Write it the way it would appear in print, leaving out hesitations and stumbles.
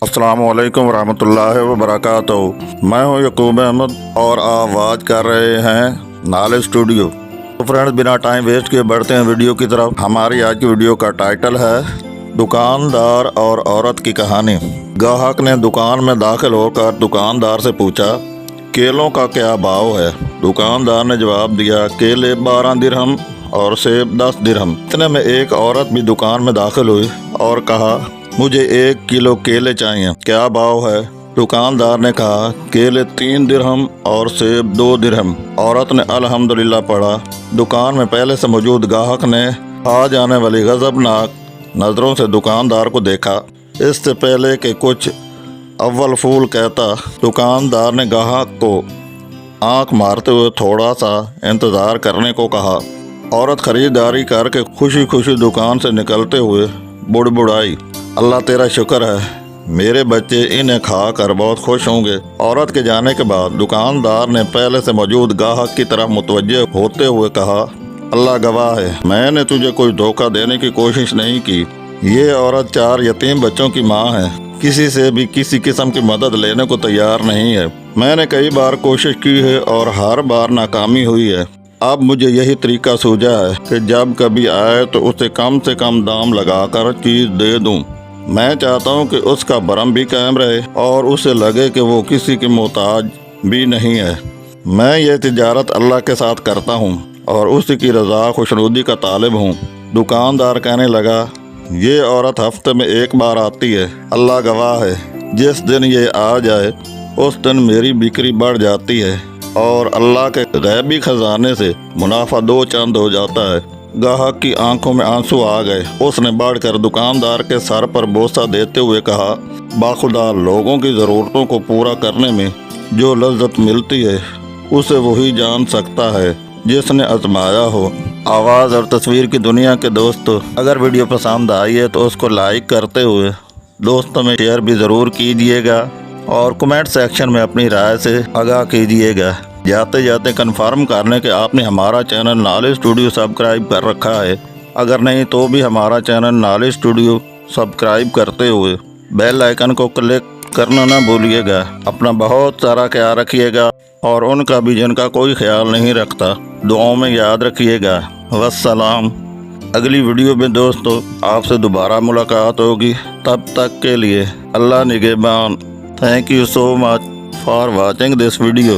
अस्सलाम वालेकुम वरहमतुल्लाहि वबरकातुहू। मैं हूं यकूब अहमद और आवाज़ कर रहे हैं नाले स्टूडियो। तो फ्रेंड्स, बिना टाइम वेस्ट किए बढ़ते हैं वीडियो की तरफ। हमारी आज की वीडियो का टाइटल है दुकानदार और औरत की कहानी। ग्राहक ने दुकान में दाखिल होकर दुकानदार से पूछा, केलों का क्या भाव है? दुकानदार ने जवाब दिया, केले 12 दिरहम और सेब 10 दिरहम। इतने में एक औरत भी दुकान में दाखिल हुई और कहा, मुझे 1 किलो केले चाहिए, क्या भाव है? दुकानदार ने कहा, केले 3 दिरहम और सेब 2 दिरहम। औरत ने अल्हम्दुलिल्लाह पढ़ा। दुकान में पहले से मौजूद ग्राहक ने आ जाने वाली गजबनाक नज़रों से दुकानदार को देखा। इससे पहले कि कुछ अव्वल फूल कहता, दुकानदार ने ग्राहक को आंख मारते हुए थोड़ा सा इंतज़ार करने को कहा। औरत खरीदारी करके खुशी खुशी दुकान से निकलते हुए बुड़बुड़ाई, अल्लाह तेरा शुक्र है, मेरे बच्चे इन्हें खा कर बहुत खुश होंगे। औरत के जाने के बाद दुकानदार ने पहले से मौजूद ग्राहक की तरफ मुतवज्जे होते हुए कहा, अल्लाह गवाह है, मैंने तुझे कोई धोखा देने की कोशिश नहीं की। ये औरत 4 यतीम बच्चों की माँ है, किसी से भी किसी किस्म की मदद लेने को तैयार नहीं है। मैंने कई बार कोशिश की है और हर बार नाकामी हुई है। अब मुझे यही तरीका सूझा है कि जब कभी आए तो उसे कम से कम दाम लगाकर चीज़ दे दूं। मैं चाहता हूं कि उसका भरम भी कायम रहे और उसे लगे कि वो किसी के मोहताज भी नहीं है। मैं ये तिजारत अल्लाह के साथ करता हूं और उसी की रज़ा खुशनुदी का तालिब हूं। दुकानदार कहने लगा, ये औरत हफ्ते में 1 बार आती है, अल्लाह गवाह है, जिस दिन ये आ जाए उस दिन मेरी बिक्री बढ़ जाती है और अल्लाह के गैबी खजाने से मुनाफा 2 चंद हो जाता है। ग्राहक की आंखों में आंसू आ गए। उसने बढ़कर दुकानदार के सर पर बोसा देते हुए कहा, बाखुदा, लोगों की ज़रूरतों को पूरा करने में जो लज्जत मिलती है उसे वही जान सकता है जिसने आजमाया हो। आवाज़ और तस्वीर की दुनिया के दोस्तों, अगर वीडियो पसंद आई है तो उसको लाइक करते हुए दोस्तों में शेयर भी ज़रूर कीजिएगा और कमेंट सेक्शन में अपनी राय से आगाह कीजिएगा। जाते जाते कन्फर्म करने के आपने हमारा चैनल नाले स्टूडियो सब्सक्राइब कर रखा है। अगर नहीं तो भी हमारा चैनल नाले स्टूडियो सब्सक्राइब करते हुए बेल आइकन को क्लिक करना ना भूलिएगा। अपना बहुत सारा ख्याल रखिएगा और उनका भी जिनका कोई ख्याल नहीं रखता दुआओं में याद रखिएगा। वस्सलाम। अगली वीडियो में दोस्तों आपसे दोबारा मुलाकात होगी। तब तक के लिए अल्लाह निगहबान। Thank you so much for watching this video.